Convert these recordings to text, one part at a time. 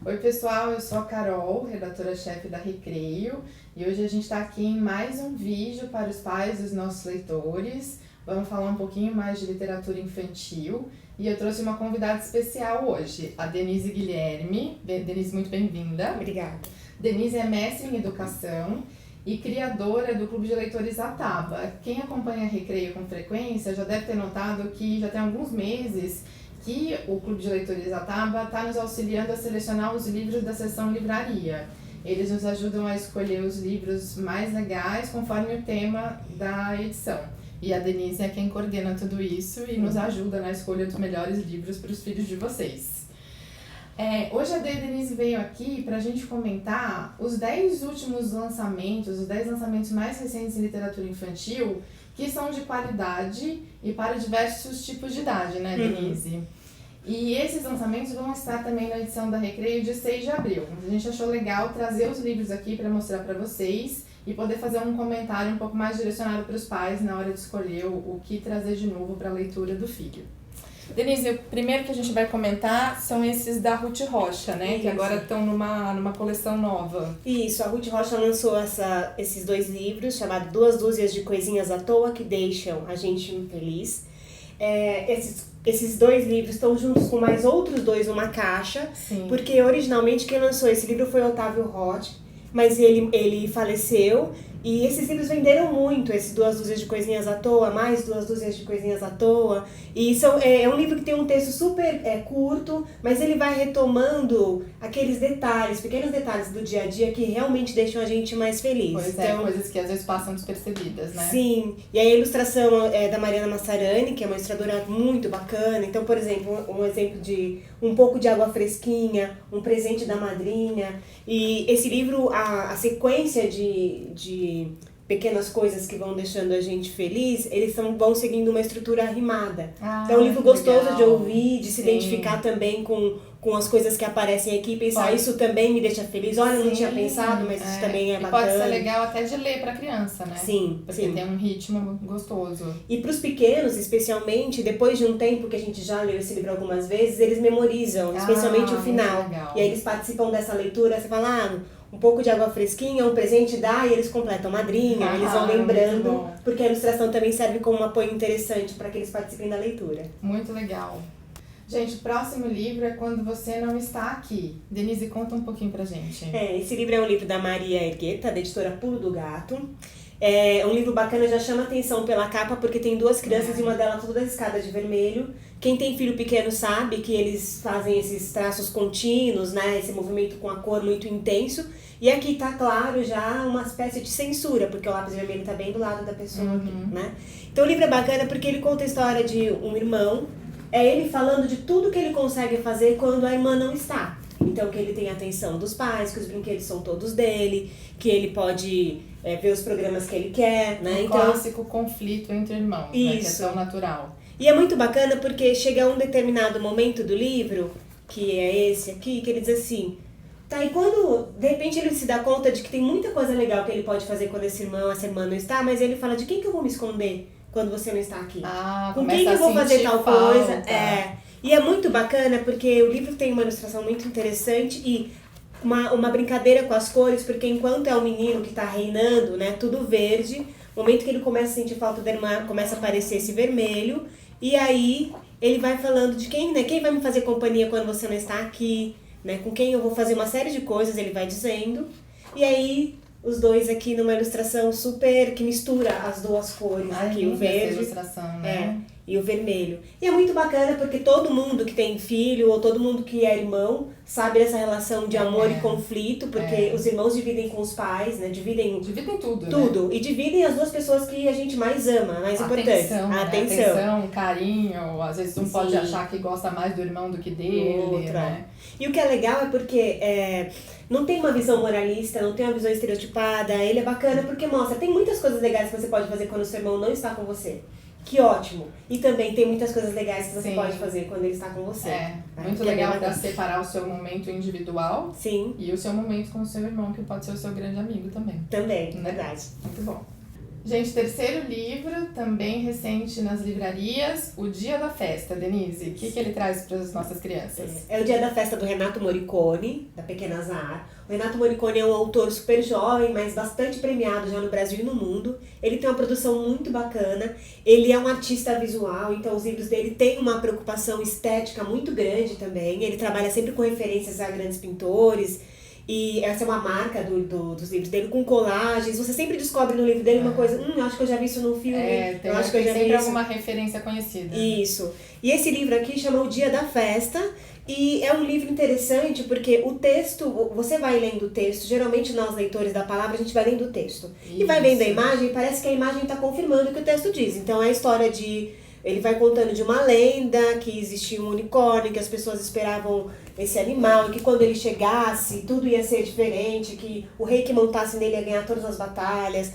Oi pessoal, eu sou a Carol, redatora-chefe da Recreio, e hoje a gente está aqui em mais um vídeo para os pais dos nossos leitores. Vamos falar um pouquinho mais de literatura infantil e eu trouxe uma convidada especial hoje, a Denise Guilherme. Denise, muito bem-vinda. Obrigada. Denise é mestre em educação e criadora do Clube de Leitores Ataba. Quem acompanha a Recreio com frequência já deve ter notado que já tem alguns meses que o Clube de Leitores Ataba está nos auxiliando a selecionar os livros da seção livraria. Eles nos ajudam a escolher os livros mais legais conforme o tema da edição. E a Denise é quem coordena tudo isso e nos ajuda na escolha dos melhores livros para os filhos de vocês. Hoje a Denise veio aqui para a gente comentar os 10 últimos lançamentos, os 10 lançamentos mais recentes em literatura infantil, que são de qualidade e para diversos tipos de idade, né, Denise? E esses lançamentos vão estar também na edição da Recreio de 6 de abril. A gente achou legal trazer os livros aqui para mostrar para vocês e poder fazer um comentário um pouco mais direcionado para os pais na hora de escolher o que trazer de novo para a leitura do filho. Denise, o primeiro que a gente vai comentar são esses da Ruth Rocha, né? Isso. Que agora estão numa coleção nova. Isso, a Ruth Rocha lançou esses 2 livros, chamados 2 Dúzias de Coisinhas à Toa, que deixam a gente feliz. Esses 2 livros estão juntos com mais outros 2 numa caixa. Sim. Porque originalmente quem lançou esse livro foi Otávio Roth, mas ele faleceu. E esses livros venderam muito, esses 2 Dúzias de Coisinhas à Toa, mais 2 Dúzias de Coisinhas à Toa. E é um livro que tem um texto super curto, mas ele vai retomando aqueles detalhes, pequenos detalhes do dia a dia que realmente deixam a gente mais feliz. Pois então, coisas que às vezes passam despercebidas, né? Sim, e a ilustração é da Mariana Massarani, que é uma ilustradora muito bacana. Então, por exemplo, um exemplo de um pouco de água fresquinha, um presente da madrinha. E esse livro, a sequência de pequenas coisas que vão deixando a gente feliz, eles vão seguindo uma estrutura rimada. Então é um livro gostoso legal. de ouvir, de se Sim. identificar também com as coisas que aparecem aqui e pensar, isso também me deixa feliz. Olha, eu não tinha pensado, mas isso também é bacana. Pode ser legal até de ler para criança, né? Sim, porque sim. tem um ritmo gostoso. E para os pequenos, especialmente, depois de um tempo que a gente já leu esse livro algumas vezes, eles memorizam, especialmente o final. Legal. E aí eles participam dessa leitura, você fala, um pouco de água fresquinha, um presente dá, e eles completam madrinha, eles vão lembrando, porque a ilustração também serve como um apoio interessante para que eles participem da leitura. Muito legal. Gente, o próximo livro é Quando Você Não Está Aqui. Denise, conta um pouquinho pra gente. Esse livro é um livro da Maria Ergueta, da editora Pulo do Gato. É um livro bacana, já chama atenção pela capa, porque tem 2 crianças e uma delas toda escada de vermelho. Quem tem filho pequeno sabe que eles fazem esses traços contínuos, né? Esse movimento com a cor muito intenso. E aqui tá claro já uma espécie de censura, porque o lápis vermelho tá bem do lado da pessoa, né? Então o livro é bacana porque ele conta a história de um irmão, ele falando de tudo que ele consegue fazer quando a irmã não está. Então que ele tem a atenção dos pais, que os brinquedos são todos dele, que ele pode ver os programas que ele quer, né? Um clássico conflito entre irmãos, né? Que é tão natural. E é muito bacana porque chega um determinado momento do livro, que é esse aqui, que ele diz assim, e quando de repente ele se dá conta de que tem muita coisa legal que ele pode fazer quando essa irmã não está, mas ele fala, de quem que eu vou me esconder quando você não está aqui? Com quem que eu vou fazer tal coisa? E é muito bacana porque o livro tem uma ilustração muito interessante e uma brincadeira com as cores, porque enquanto é o menino que está reinando, né, tudo verde, no momento que ele começa a sentir falta da irmã, começa a aparecer esse vermelho, e aí ele vai falando de quem, né, quem vai me fazer companhia quando você não está aqui, né, com quem eu vou fazer uma série de coisas, ele vai dizendo, e aí os 2 aqui numa ilustração super que mistura as 2 cores, aqui o verde ilustração, né? e o vermelho. E é muito bacana porque todo mundo que tem filho ou todo mundo que é irmão sabe dessa relação de amor e conflito, porque os irmãos dividem com os pais, né? Dividem tudo. Tudo. Né? E dividem as 2 pessoas que a gente mais ama, mais importantes. Atenção, carinho. Às vezes um pode achar que gosta mais do irmão do que dele, né? E o que é legal é porque não tem uma visão moralista, não tem uma visão estereotipada. Ele é bacana porque mostra, tem muitas coisas legais que você pode fazer quando o seu irmão não está com você. Que ótimo! E também tem muitas coisas legais que você pode fazer quando ele está com você. Muito legal para separar o seu momento individual. Sim. E o seu momento com o seu irmão, que pode ser o seu grande amigo também. Também, verdade. Muito bom. Gente, terceiro livro, também recente nas livrarias, O Dia da Festa. Denise, o que ele traz para as nossas crianças? É o Dia da Festa do Renato Morricone, da Pequena Azar. O Renato Morricone é um autor super jovem, mas bastante premiado já no Brasil e no mundo. Ele tem uma produção muito bacana, ele é um artista visual, então os livros dele têm uma preocupação estética muito grande também. Ele trabalha sempre com referências a grandes pintores, e essa é uma marca dos livros dele, com colagens. Você sempre descobre no livro dele uma coisa, acho que eu já vi isso no filme, eu acho que eu já vi sempre isso. alguma referência conhecida. Isso. E esse livro aqui chama O Dia da Festa, e é um livro interessante porque o texto, você vai lendo o texto, geralmente nós leitores da palavra, a gente vai lendo o texto. Isso. E vai vendo a imagem e parece que a imagem está confirmando o que o texto diz. Então é a história ele vai contando de uma lenda, que existia um unicórnio, que as pessoas esperavam esse animal, e que quando ele chegasse, tudo ia ser diferente, que o rei que montasse nele ia ganhar todas as batalhas,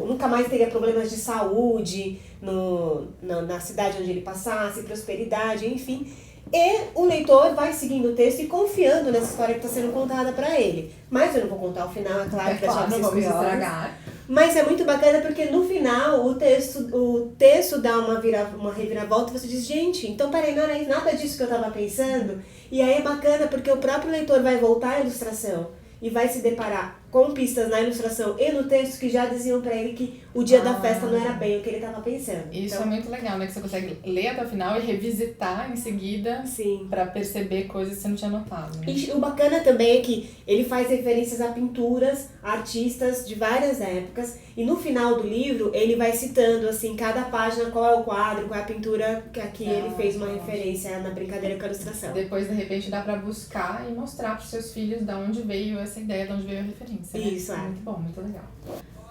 nunca mais teria problemas de saúde na cidade onde ele passasse, prosperidade, enfim. E o leitor vai seguindo o texto e confiando nessa história que está sendo contada para ele. Mas eu não vou contar o final, é claro, para não vamos estragar. Mas é muito bacana porque no final o texto dá uma reviravolta e você diz, gente, então peraí, não era nada disso que eu estava pensando. E aí é bacana porque o próprio leitor vai voltar à ilustração e vai se deparar com pistas na ilustração e no texto que já diziam pra ele que o dia da festa não era bem o que ele estava pensando. Isso então, é muito legal, né? Que você consegue ler até o final e revisitar em seguida para perceber coisas que você não tinha notado. Né? E o bacana também é que ele faz referências a pinturas, a artistas de várias épocas, e no final do livro ele vai citando assim, cada página, qual é o quadro, qual é a pintura que aqui ele fez uma referência na brincadeira com a ilustração. Depois, de repente, dá pra buscar e mostrar pros seus filhos de onde veio essa ideia, de onde veio a referência. Né? Isso, Muito bom, muito legal.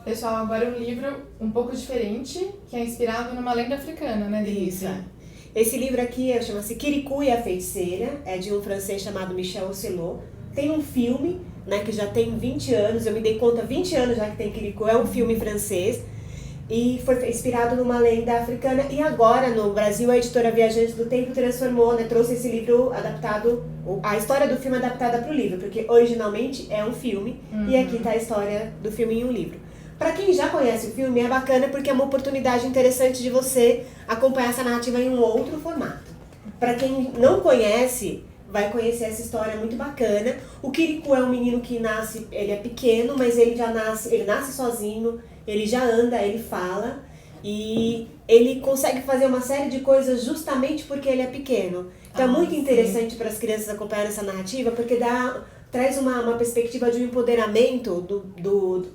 Pessoal, agora um livro um pouco diferente, que é inspirado numa lenda africana, né, Denise? Isso. Esse livro aqui chama-se Kirikou e a Feiticeira, é de um francês chamado Michel Ocelot. Tem um filme, né, que já tem 20 anos, eu me dei conta, 20 anos já que tem Kirikou, é um filme francês, e foi inspirado numa lenda africana, e agora no Brasil a editora Viajantes do Tempo transformou, né, trouxe esse livro adaptado, a história do filme adaptada para o livro, porque originalmente é um filme, e aqui está a história do filme em um livro. Para quem já conhece o filme, é bacana porque é uma oportunidade interessante de você acompanhar essa narrativa em um outro formato. Para quem não conhece, vai conhecer essa história muito bacana. O Kirikou é um menino que nasce, ele é pequeno, mas ele nasce sozinho, ele já anda, ele fala, e ele consegue fazer uma série de coisas justamente porque ele é pequeno. Então é muito interessante para as crianças acompanhar essa narrativa, porque traz uma perspectiva de um empoderamento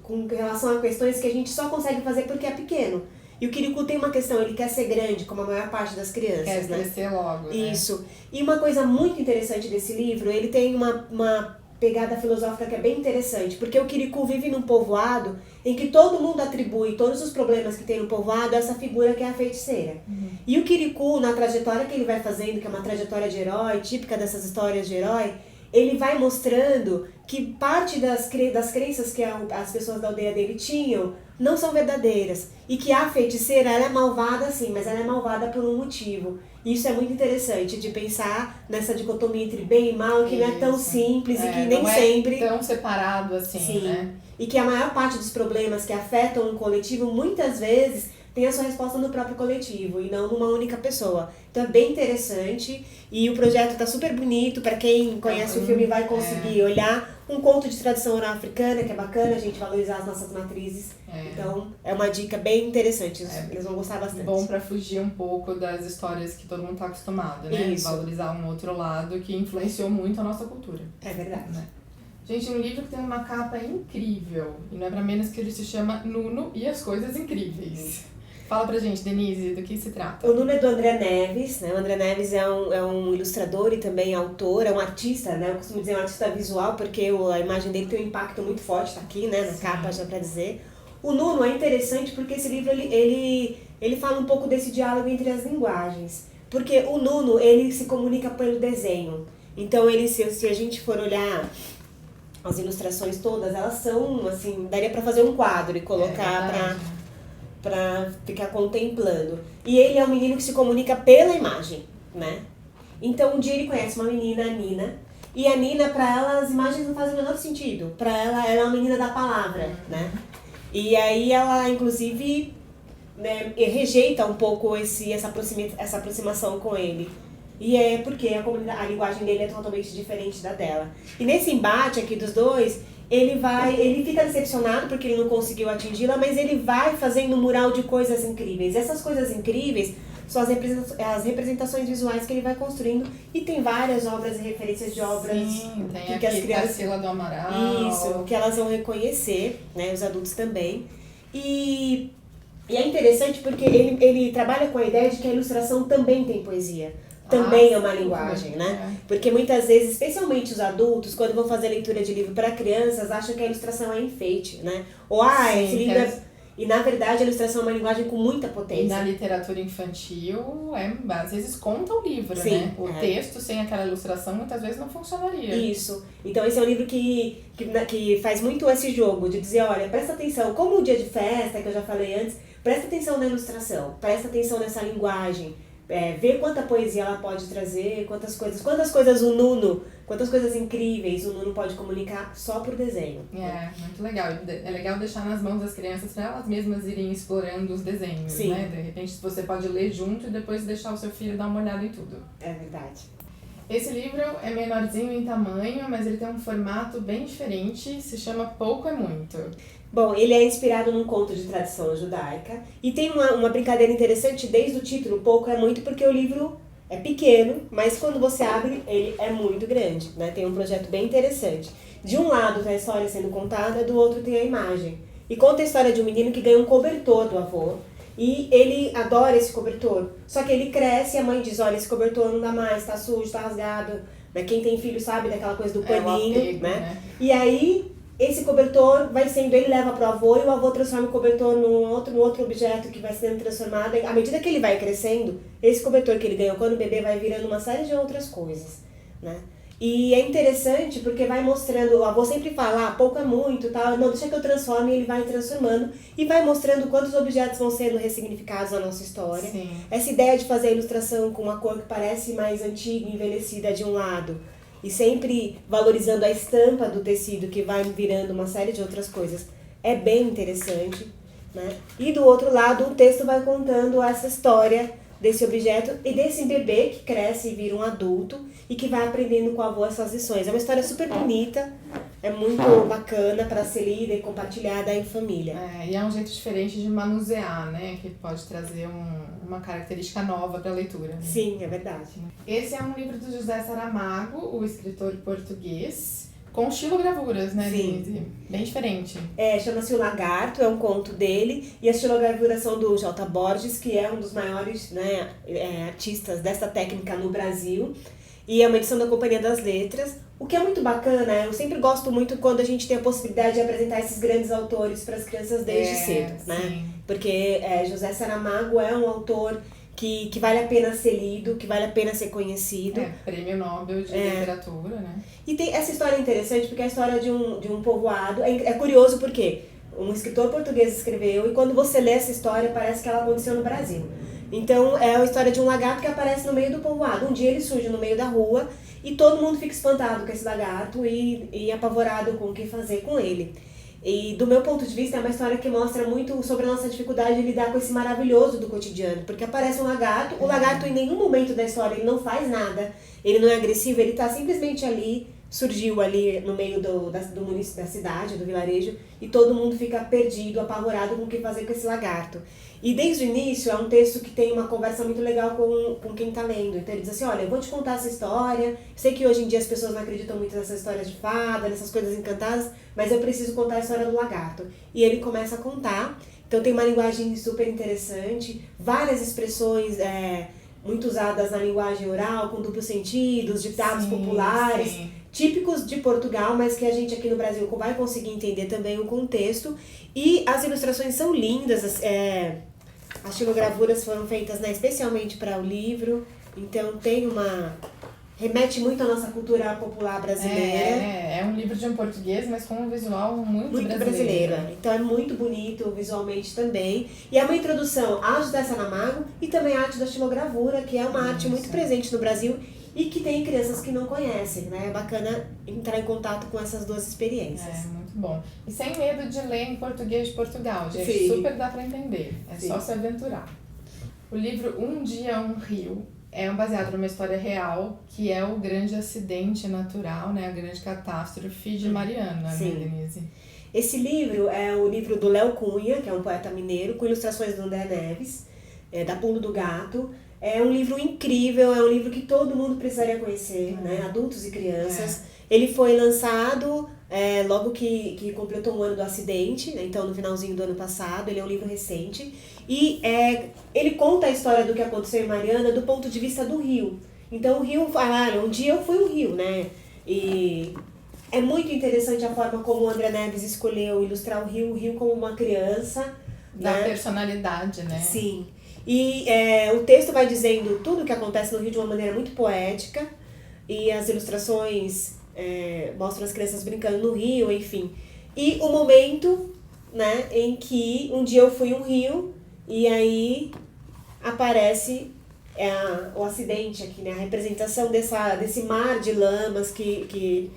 com relação a questões que a gente só consegue fazer porque é pequeno. E o Kirikou tem uma questão, ele quer ser grande, como a maior parte das crianças. Quer crescer logo, né? Isso. E uma coisa muito interessante desse livro, ele tem uma pegada filosófica que é bem interessante, porque o Kirikou vive num povoado em que todo mundo atribui todos os problemas que tem no povoado a essa figura que é a feiticeira. E o Kirikou, na trajetória que ele vai fazendo, que é uma trajetória de herói, típica dessas histórias de herói, ele vai mostrando que parte das crenças que as pessoas da aldeia dele tinham não são verdadeiras. E que a feiticeira, ela é malvada sim, mas ela é malvada por um motivo. E isso é muito interessante, de pensar nessa dicotomia entre bem e mal, que não é tão simples e que nem sempre... Não é tão separado assim, né? E que a maior parte dos problemas que afetam um coletivo, muitas vezes, tem a sua resposta no próprio coletivo e não numa única pessoa. Então é bem interessante e o projeto está super bonito. Para quem conhece o filme vai conseguir olhar um conto de tradição oral africana, que é bacana a gente valorizar as nossas matrizes. Então é uma dica bem interessante, eles vão gostar bastante. Bom para fugir um pouco das histórias que todo mundo está acostumado, né? Isso. Valorizar um outro lado que influenciou muito a nossa cultura. É verdade. Né? Gente, um livro que tem uma capa incrível, e não é para menos que ele se chama Nuno e as Coisas Incríveis. Fala pra gente, Denise, do que se trata? O Nuno é do André Neves, né? O André Neves é um ilustrador e também autor, é um artista, né? Eu costumo dizer um artista visual, porque a imagem dele tem um impacto muito forte, tá aqui, né? Na capa, já pra dizer. O Nuno é interessante porque esse livro, ele fala um pouco desse diálogo entre as linguagens. Porque o Nuno, ele se comunica pelo desenho. Então, se a gente for olhar as ilustrações todas, elas são, assim, daria pra fazer um quadro e colocar pra ficar contemplando. E ele é um menino que se comunica pela imagem, né? Então um dia ele conhece uma menina, a Nina, e a Nina, pra ela, as imagens não fazem o menor sentido. Pra ela é uma menina da palavra, né? E aí ela, inclusive, né, rejeita um pouco essa aproximação com ele. E é porque a linguagem dele é totalmente diferente da dela. E nesse embate aqui dos dois, ele fica decepcionado porque ele não conseguiu atingi-la, mas ele vai fazendo um mural de coisas incríveis. Essas coisas incríveis são as representações visuais que ele vai construindo, e tem várias obras e referências de obras. Sim, tem que aqui as crianças, Tarsila do Amaral. isso, que elas vão reconhecer, né, os adultos também. E é interessante porque ele trabalha com a ideia de que a ilustração também tem poesia. Também é uma linguagem, né? Porque muitas vezes, especialmente os adultos, quando vão fazer leitura de livro para crianças, acham que a ilustração é enfeite, né? Ou, esse livro é... E, na verdade, a ilustração é uma linguagem com muita potência. E na literatura infantil, às vezes conta o livro, sim, né? O texto sem aquela ilustração muitas vezes não funcionaria. Isso. Então, esse é um livro que faz muito esse jogo de dizer, olha, presta atenção, como o dia de festa, que eu já falei antes, presta atenção na ilustração, presta atenção nessa linguagem. Ver quanta poesia ela pode trazer, quantas coisas quantas coisas incríveis o Nuno pode comunicar só por desenho. Muito legal. É legal deixar nas mãos das crianças para elas mesmas irem explorando os desenhos, sim, né? De repente você pode ler junto e depois deixar o seu filho dar uma olhada em tudo. É verdade. Esse livro é menorzinho em tamanho, mas ele tem um formato bem diferente, se chama Pouco é Muito. Bom, ele é inspirado num conto de tradição judaica e tem uma brincadeira interessante desde o título, Pouco é Muito, porque o livro é pequeno, mas quando você abre, ele é muito grande, né? Tem um projeto bem interessante. De um lado tem a história sendo contada, do outro tem a imagem. E conta a história de um menino que ganha um cobertor do avô, e ele adora esse cobertor. Só que ele cresce e a mãe diz, olha, esse cobertor não dá mais, tá sujo, tá rasgado. Quem tem filho sabe daquela coisa do paninho, apego, né? E aí, esse cobertor ele leva pro avô, e o avô transforma o cobertor num outro objeto que vai sendo transformado. À medida que ele vai crescendo, esse cobertor que ele ganhou quando bebê vai virando uma série de outras coisas, né? E é interessante porque vai mostrando, o avô sempre fala, pouco é muito, tal, não, deixa que eu transforme, e ele vai transformando e vai mostrando quantos objetos vão sendo ressignificados na nossa história. Sim. Essa ideia de fazer a ilustração com uma cor que parece mais antiga, envelhecida de um lado, e sempre valorizando a estampa do tecido que vai virando uma série de outras coisas, é bem interessante, né? E do outro lado, o texto vai contando essa história desse objeto e desse bebê que cresce e vira um adulto e que vai aprendendo com o avô essas lições. É uma história super bonita, é muito bacana para ser lida e compartilhada em família. E é um jeito diferente de manusear, né? Que pode trazer uma característica nova para a leitura. Né? Sim, é verdade. Esse é um livro do José Saramago, o escritor português, com estilogravuras, né? Sim. Bem diferente. Chama-se O Lagarto, é um conto dele, e as estilogravuras são do J. Borges, que é um dos maiores, né, artistas dessa técnica no Brasil, e é uma edição da Companhia das Letras. O que é muito bacana, eu sempre gosto muito quando a gente tem a possibilidade de apresentar esses grandes autores para as crianças desde cedo, né? Sim. Porque José Saramago é um autor que vale a pena ser lido, que vale a pena ser conhecido. Prêmio Nobel de Literatura, né? E tem essa história interessante porque é a história de um povoado. É curioso porque um escritor português escreveu, e quando você lê essa história parece que ela aconteceu no Brasil. Então é a história de um lagarto que aparece no meio do povoado. Um dia ele surge no meio da rua e todo mundo fica espantado com esse lagarto e apavorado com o que fazer com ele. E do meu ponto de vista é uma história que mostra muito sobre a nossa dificuldade de lidar com esse maravilhoso do cotidiano. Porque aparece um lagarto, o lagarto em nenhum momento da história ele não faz nada, ele não é agressivo, ele está simplesmente ali, surgiu ali no meio do município, da cidade, do vilarejo, e todo mundo fica perdido, apavorado com o que fazer com esse lagarto. E desde o início é um texto que tem uma conversa muito legal com quem está lendo. Então ele diz assim, olha, eu vou te contar essa história, sei que hoje em dia as pessoas não acreditam muito nessas histórias de fada, nessas coisas encantadas, mas eu preciso contar a história do lagarto. E ele começa a contar, então tem uma linguagem super interessante, várias expressões muito usadas na linguagem oral, com duplos sentidos, ditados populares, típicos de Portugal, mas que a gente aqui no Brasil vai conseguir entender também o contexto. E as ilustrações são lindas, as estilogravuras foram feitas especialmente para o livro, então remete muito à nossa cultura popular brasileira. É um livro de um português, mas com um visual muito brasileiro. Então é muito bonito visualmente também. E é uma introdução à José Saramago e também à arte da estilogravura, que é uma arte muito presente no Brasil e que tem crianças que não conhecem, né? É bacana entrar em contato com essas duas experiências. Muito bom. E sem medo de ler em português de Portugal, gente. Sim. Super dá pra entender. É Sim. só se aventurar. O livro Um Dia, Um Rio é baseado numa história real, que é o grande acidente natural, né? A grande catástrofe de Mariana, Sim. né, Denise? Esse livro é o livro do Léo Cunha, que é um poeta mineiro, com ilustrações do André Neves, da Pulo do Gato. É um livro incrível, é um livro que todo mundo precisaria conhecer, né? Adultos e crianças. Ele foi lançado logo que completou um ano do acidente, né? Então no finalzinho do ano passado. Ele é um livro recente. E ele conta a história do que aconteceu em Mariana do ponto de vista do rio. Então o rio, um dia eu fui um rio, né? E é muito interessante a forma como o André Neves escolheu ilustrar o rio como uma criança. Da né? personalidade, né? Sim. E o texto vai dizendo tudo o que acontece no rio de uma maneira muito poética. E as ilustrações mostram as crianças brincando no rio, enfim. E o momento, né, em que um dia eu fui um rio e aí aparece o acidente aqui, né? A representação desse mar de lamas que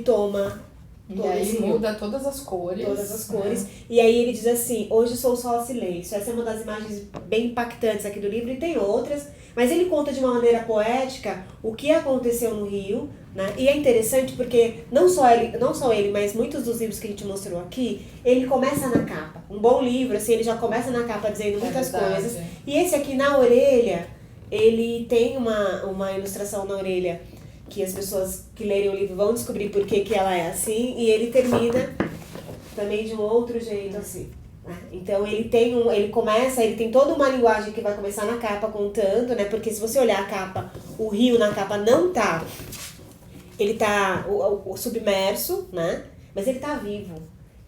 toma E todo aí esse rio. muda todas as cores. Todas as cores. Né? E aí ele diz assim, hoje sou só silêncio. Essa é uma das imagens bem impactantes aqui do livro, e tem outras. Mas ele conta de uma maneira poética o que aconteceu no Rio, né? E é interessante porque não só ele, mas muitos dos livros que a gente mostrou aqui, ele começa na capa. Um bom livro, assim, ele já começa na capa dizendo muitas coisas. E esse aqui na orelha, ele tem uma ilustração na orelha que as pessoas que lerem o livro vão descobrir por que ela é assim, e ele termina também de um outro jeito assim. Né? Então ele tem toda uma linguagem que vai começar na capa contando, né? Porque se você olhar a capa, o rio na capa não tá, ele tá o submerso, né? Mas ele tá vivo.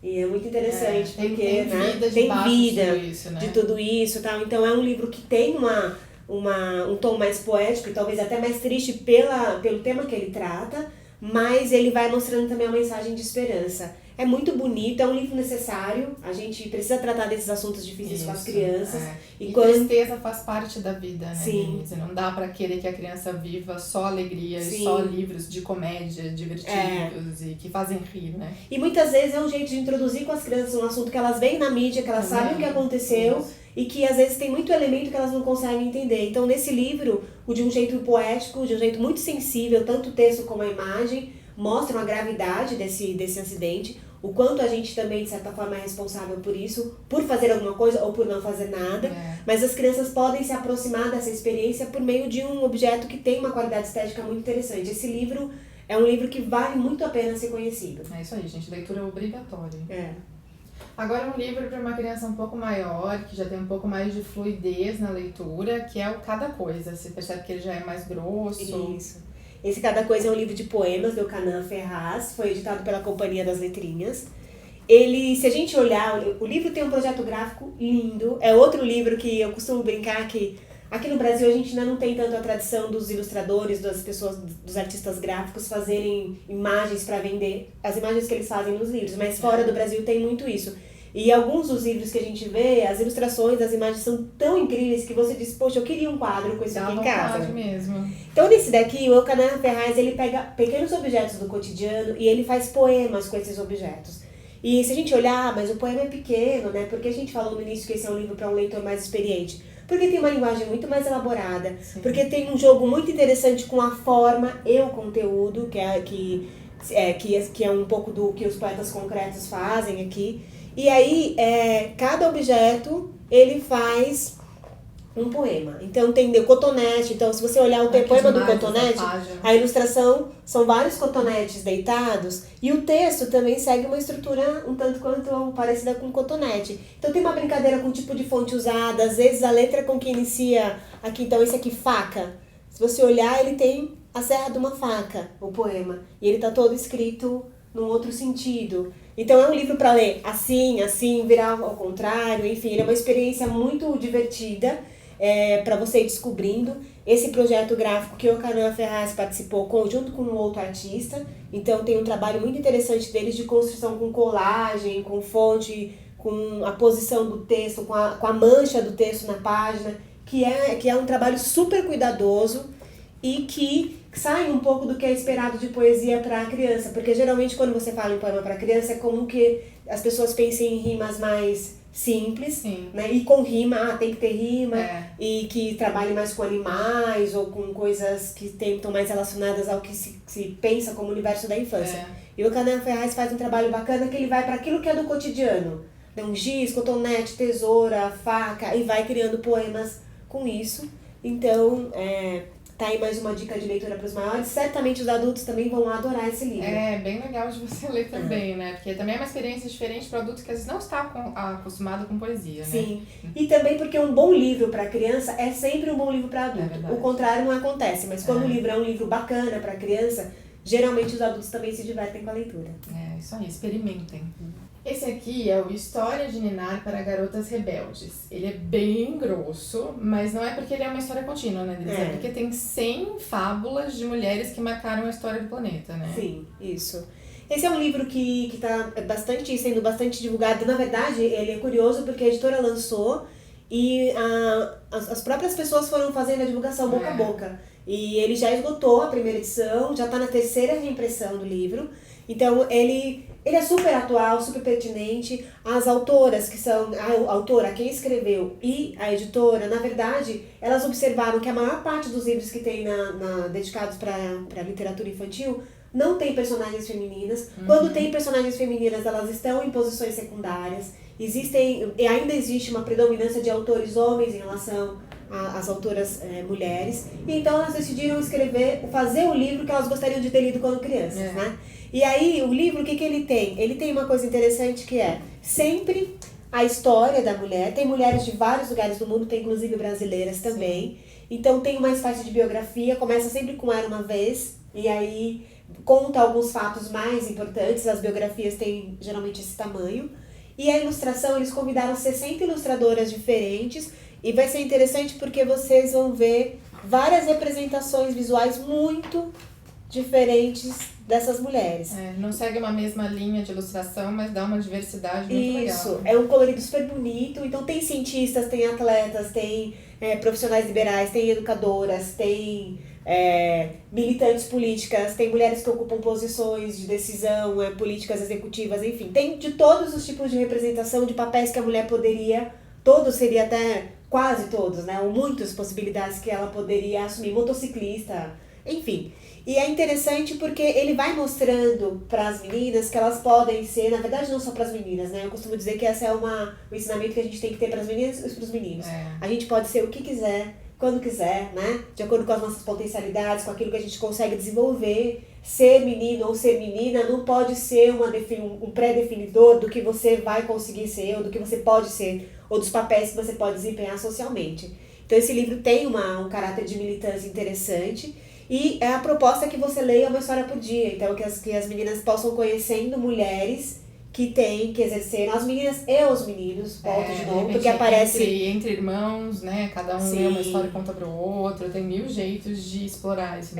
E é muito interessante, porque tem né? vida Tem vida de tudo isso, né? de tudo isso, tal. Então é um livro que tem um tom mais poético e talvez até mais triste pelo tema que ele trata, mas ele vai mostrando também uma mensagem de esperança. É muito bonito, é um livro necessário, a gente precisa tratar desses assuntos difíceis com as crianças. E tristeza faz parte da vida, né, Sim. Denise? Não dá pra querer que a criança viva só alegria Sim. e só livros de comédia divertidos e que fazem rir, né? E muitas vezes é um jeito de introduzir com as crianças um assunto que elas veem na mídia, que elas sabem o que aconteceu. Isso. E que às vezes tem muito elemento que elas não conseguem entender. Então nesse livro, de um jeito poético, de um jeito muito sensível, tanto o texto como a imagem, mostram a gravidade desse acidente, o quanto a gente também, de certa forma, é responsável por isso, por fazer alguma coisa ou por não fazer nada. Mas as crianças podem se aproximar dessa experiência por meio de um objeto que tem uma qualidade estética muito interessante. Esse livro é um livro que vale muito a pena ser conhecido. É isso aí, gente. Leitura obrigatória. Agora um livro para uma criança um pouco maior, que já tem um pouco mais de fluidez na leitura, que é o Cada Coisa. Você percebe que ele já é mais grosso. Isso. Esse Cada Coisa é um livro de poemas do Canaã Ferraz, foi editado pela Companhia das Letrinhas. Se a gente olhar, o livro tem um projeto gráfico lindo. É outro livro que eu costumo brincar que aqui no Brasil a gente ainda não tem tanto a tradição dos ilustradores, das pessoas, dos artistas gráficos fazerem imagens para vender as imagens que eles fazem nos livros, mas fora do Brasil tem muito isso. E alguns dos livros que a gente vê, as ilustrações, as imagens são tão incríveis que você diz, poxa, eu queria um quadro com isso aqui em casa. Mesmo. Então nesse daqui, o Canaã Ferraz, ele pega pequenos objetos do cotidiano e ele faz poemas com esses objetos. E se a gente olhar, mas o poema é pequeno, né? Porque a gente falou no início que esse é um livro para um leitor mais experiente. Porque tem uma linguagem muito mais elaborada. Sim. Porque tem um jogo muito interessante com a forma e o conteúdo, que é um pouco do que os poetas concretos fazem aqui. E aí, cada objeto, ele faz um poema. Então, tem o cotonete. Então, se você olhar o poema do cotonete, a ilustração são vários cotonetes deitados. E o texto também segue uma estrutura um tanto quanto parecida com cotonete. Então, tem uma brincadeira com o tipo de fonte usada. Às vezes, a letra com que inicia aqui. Então, esse aqui, faca. Se você olhar, ele tem a serra de uma faca, o poema. E ele tá todo escrito num outro sentido. Então é um livro para ler assim, virar ao contrário, enfim, ele é uma experiência muito divertida para você ir descobrindo. Esse projeto gráfico que o Canaã Ferraz participou junto com um outro artista, então tem um trabalho muito interessante deles de construção com colagem, com fonte, com a posição do texto, com a mancha do texto na página, que é um trabalho super cuidadoso e que saem um pouco do que é esperado de poesia para criança, porque geralmente quando você fala em poema para criança é comum que as pessoas pensem em rimas mais simples, né? E com rima, tem que ter rima, e que trabalhe mais com animais ou com coisas que estão mais relacionadas ao que se pensa como universo da infância. E o Canaan Ferraz faz um trabalho bacana que ele vai para aquilo que é do cotidiano, um giz, cotonete, tesoura, faca, e vai criando poemas com isso. Então, tá aí mais uma dica de leitura para os maiores. Certamente os adultos também vão adorar esse livro. É bem legal de você ler também, né? Porque também é uma experiência diferente para o adulto que às vezes não está acostumado com poesia, né? Sim. E também porque um bom livro para criança é sempre um bom livro para adulto. O contrário não acontece, mas quando o livro é um livro bacana para criança, geralmente os adultos também se divertem com a leitura. É, isso aí, experimentem. Esse aqui é o História de Ninar para Garotas Rebeldes. Ele é bem grosso, mas não é porque ele é uma história contínua, né, Denise? É porque tem 100 fábulas de mulheres que marcaram a história do planeta, né? Sim, isso. Esse é um livro que está sendo bastante divulgado. Na verdade, ele é curioso porque a editora lançou e as próprias pessoas foram fazendo a divulgação boca a boca. E ele já esgotou a primeira edição, já está na terceira reimpressão do livro. Então, ele é super atual, super pertinente. As autoras, que são a autora, quem escreveu e a editora, na verdade, elas observaram que a maior parte dos livros que tem dedicados para literatura infantil não tem personagens femininas. Quando tem personagens femininas, elas estão em posições secundárias. Ainda existe uma predominância de autores homens em relação às autoras mulheres. E então elas decidiram fazer o livro que elas gostariam de ter lido quando crianças, né? E aí, o livro, o que ele tem? Ele tem uma coisa interessante que é sempre a história da mulher. Tem mulheres de vários lugares do mundo, tem inclusive brasileiras também. Então tem uma espécie de biografia, começa sempre com Era Uma Vez, e aí conta alguns fatos mais importantes. As biografias têm geralmente esse tamanho. E a ilustração, eles convidaram 60 ilustradoras diferentes, e vai ser interessante porque vocês vão ver várias representações visuais muito diferentes dessas mulheres. Não segue uma mesma linha de ilustração, mas dá uma diversidade muito legal. Isso, é um colorido super bonito. Então tem cientistas, tem atletas, tem profissionais liberais, tem educadoras, tem militantes políticas, tem mulheres que ocupam posições de decisão, políticas executivas, enfim. Tem de todos os tipos de representação de papéis que a mulher poderia, seria até quase todos, né? Ou muitas possibilidades que ela poderia assumir, motociclista, enfim. E é interessante porque ele vai mostrando para as meninas que elas podem ser, na verdade não só para as meninas, né? Eu costumo dizer que esse é o ensinamento que a gente tem que ter para as meninas e para os meninos. A gente pode ser o que quiser, quando quiser, né? De acordo com as nossas potencialidades, com aquilo que a gente consegue desenvolver. Ser menino ou ser menina não pode ser um pré-definidor do que você vai conseguir ser, ou do que você pode ser, ou dos papéis que você pode desempenhar socialmente. Então esse livro tem um caráter de militância interessante. E a proposta é que você leia uma história por dia. Então, que as meninas possam conhecendo mulheres que exerceram, as meninas e os meninos, volto de novo, porque aparece... Entre irmãos, né? Cada um lê uma história e conta pro outro. Tem 1000 jeitos de explorar isso.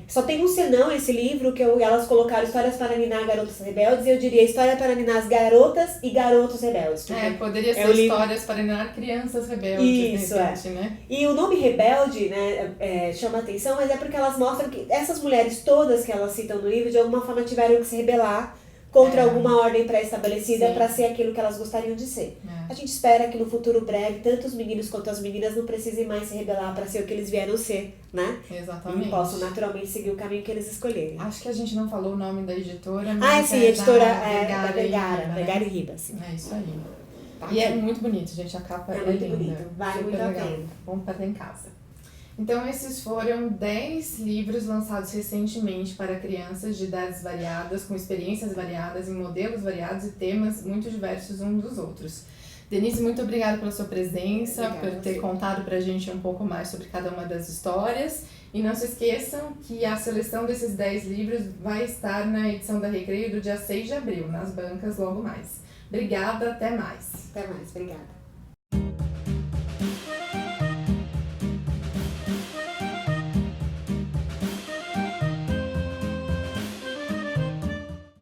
Só tem um senão esse livro, que elas colocaram Histórias para Ninar, Garotas Rebeldes, e eu diria História para Ninar, as Garotas e Garotos Rebeldes. Poderia ser Histórias para Ninar, Crianças Rebeldes. Isso, né? E o nome Rebelde, né, chama atenção, mas é porque elas mostram que essas mulheres todas que elas citam no livro, de alguma forma tiveram que se rebelar contra alguma ordem pré-estabelecida para ser aquilo que elas gostariam de ser. A gente espera que no futuro breve, tanto os meninos quanto as meninas não precisem mais se rebelar para ser o que eles vieram ser, né? Exatamente. E possam naturalmente seguir o caminho que eles escolherem. Acho que a gente não falou o nome da editora. Mas sim, a editora da Vergara e Ribas. É isso aí. E é muito bonito, gente, a capa é muito linda. bonito, vale muito a pena. Vamos para ter em casa. Então, esses foram 10 livros lançados recentemente para crianças de idades variadas, com experiências variadas, em modelos variados e temas muito diversos uns dos outros. Denise, muito obrigada pela sua presença, por ter contado pra gente um pouco mais sobre cada uma das histórias. E não se esqueçam que a seleção desses 10 livros vai estar na edição da Recreio do dia 6 de abril, nas bancas logo mais. Obrigada, até mais. Até mais, obrigada.